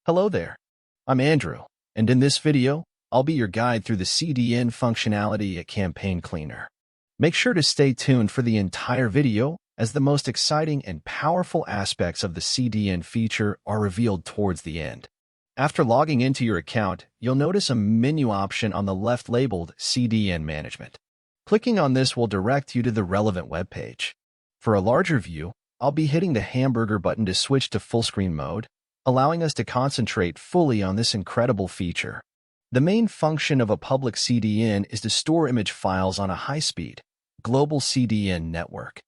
Hello there, I'm Andrew, and in this video, I'll be your guide through the CDN functionality at Campaign Cleaner. Make sure to stay tuned for the entire video, as the most exciting and powerful aspects of the CDN feature are revealed towards the end. After logging into your account, you'll notice a menu option on the left labeled CDN Management. Clicking on this will direct you to the relevant web page. For a larger view, I'll be hitting the hamburger button to switch to full screen mode, allowing us to concentrate fully on this incredible feature. The main function of a public CDN is to store image files on a high-speed, global CDN network.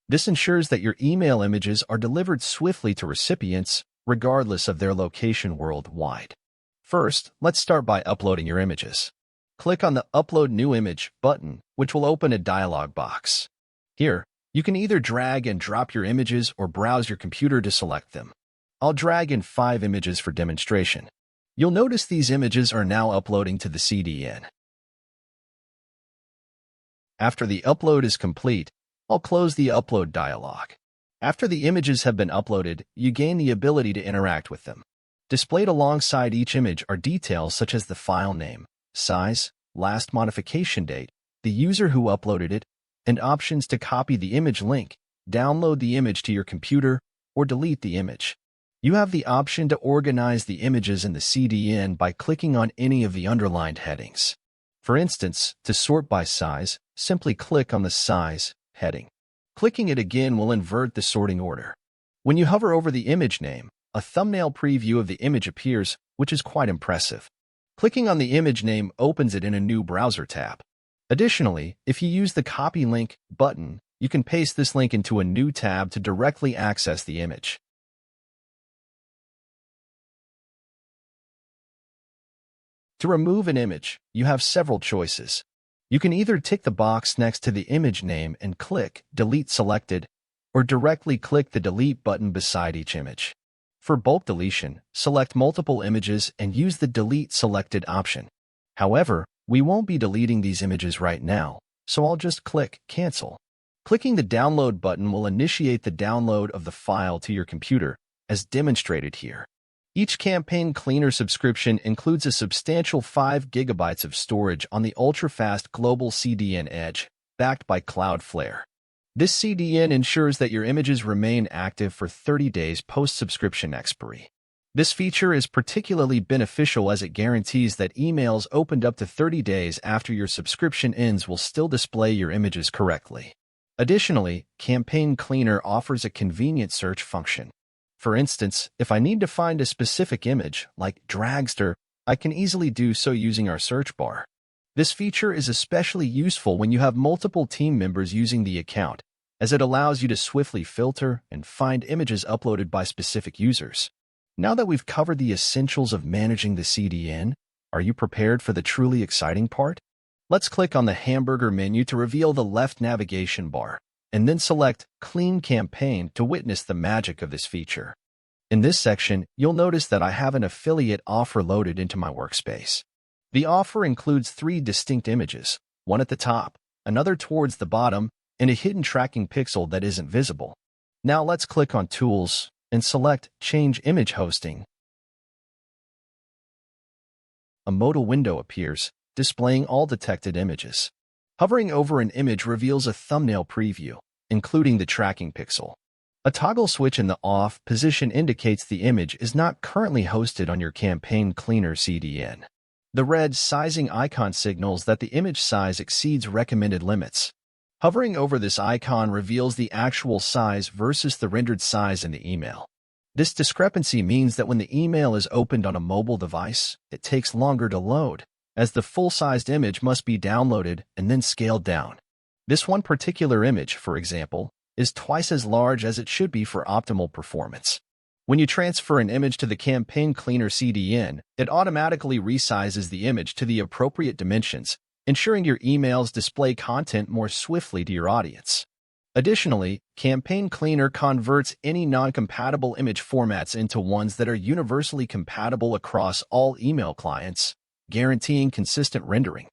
This ensures that your email images are delivered swiftly to recipients, regardless of their location worldwide. First, let's start by uploading your images. Click on the Upload New Image button, which will open a dialog box. Here, you can either drag and drop your images or browse your computer to select them. I'll drag in 5 images for demonstration. You'll notice these images are now uploading to the CDN. After the upload is complete, I'll close the Upload dialog. After the images have been uploaded, you gain the ability to interact with them. Displayed alongside each image are details such as the file name, size, last modification date, the user who uploaded it, and options to copy the image link, download the image to your computer, or delete the image. You have the option to organize the images in the CDN by clicking on any of the underlined headings. For instance, to sort by size, simply click on the Size heading. Clicking it again will invert the sorting order. When you hover over the image name, a thumbnail preview of the image appears, which is quite impressive. Clicking on the image name opens it in a new browser tab. Additionally, if you use the Copy Link button, you can paste this link into a new tab to directly access the image. To remove an image, you have several choices. You can either tick the box next to the image name and click Delete Selected, or directly click the Delete button beside each image. For bulk deletion, select multiple images and use the Delete Selected option. However, we won't be deleting these images right now, so I'll just click Cancel. Clicking the Download button will initiate the download of the file to your computer, as demonstrated here. Each Campaign Cleaner subscription includes a substantial 5 GB of storage on the ultra-fast global CDN Edge, backed by Cloudflare. This CDN ensures that your images remain active for 30 days post-subscription expiry. This feature is particularly beneficial as it guarantees that emails opened up to 30 days after your subscription ends will still display your images correctly. Additionally, Campaign Cleaner offers a convenient search function. For instance, if I need to find a specific image, like dragster, I can easily do so using our search bar. This feature is especially useful when you have multiple team members using the account, as it allows you to swiftly filter and find images uploaded by specific users. Now that we've covered the essentials of managing the CDN, are you prepared for the truly exciting part? Let's click on the hamburger menu to reveal the left navigation bar, and then select Clean Campaign to witness the magic of this feature. In this section, you'll notice that I have an affiliate offer loaded into my workspace. The offer includes 3 distinct images, one at the top, another towards the bottom, and a hidden tracking pixel that isn't visible. Now let's click on Tools and select Change Image Hosting. A modal window appears, displaying all detected images. Hovering over an image reveals a thumbnail preview, including the tracking pixel. A toggle switch in the off position indicates the image is not currently hosted on your Campaign Cleaner CDN. The red sizing icon signals that the image size exceeds recommended limits. Hovering over this icon reveals the actual size versus the rendered size in the email. This discrepancy means that when the email is opened on a mobile device, it takes longer to load, as the full-sized image must be downloaded and then scaled down. This one particular image, for example, is twice as large as it should be for optimal performance. When you transfer an image to the Campaign Cleaner CDN, it automatically resizes the image to the appropriate dimensions, ensuring your emails display content more swiftly to your audience. Additionally, Campaign Cleaner converts any non-compatible image formats into ones that are universally compatible across all email clients, guaranteeing consistent rendering.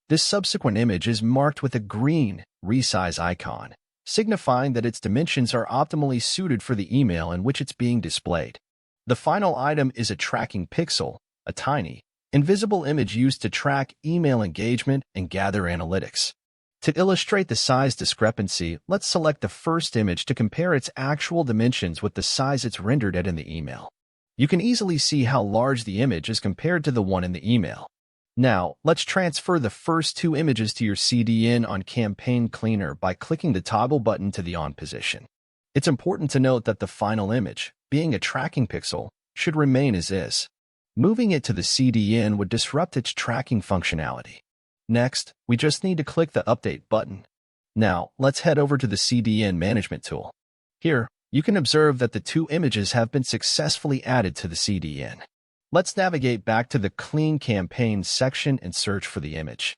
This subsequent image is marked with a green resize icon, signifying that its dimensions are optimally suited for the email in which it's being displayed. The final item is a tracking pixel, a tiny, invisible image used to track email engagement and gather analytics. To illustrate the size discrepancy, let's select the first image to compare its actual dimensions with the size it's rendered at in the email. You can easily see how large the image is compared to the one in the email. Now, let's transfer the first two images to your CDN on Campaign Cleaner by clicking the toggle button to the on position. It's important to note that the final image, being a tracking pixel, should remain as is. Moving it to the CDN would disrupt its tracking functionality. Next, we just need to click the Update button. Now, let's head over to the CDN Management tool. Here, you can observe that the two images have been successfully added to the CDN. Let's navigate back to the Clean Campaigns section and search for the image.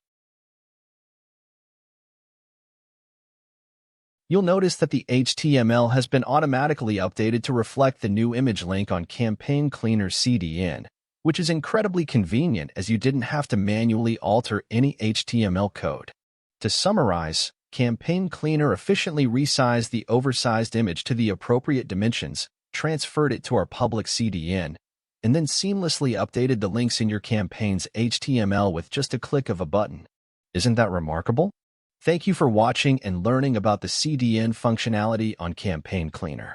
You'll notice that the HTML has been automatically updated to reflect the new image link on Campaign Cleaner CDN, which is incredibly convenient as you didn't have to manually alter any HTML code. To summarize, Campaign Cleaner efficiently resized the oversized image to the appropriate dimensions, transferred it to our public CDN, and then seamlessly updated the links in your campaign's HTML with just a click of a button. Isn't that remarkable? Thank you for watching and learning about the CDN functionality on Campaign Cleaner.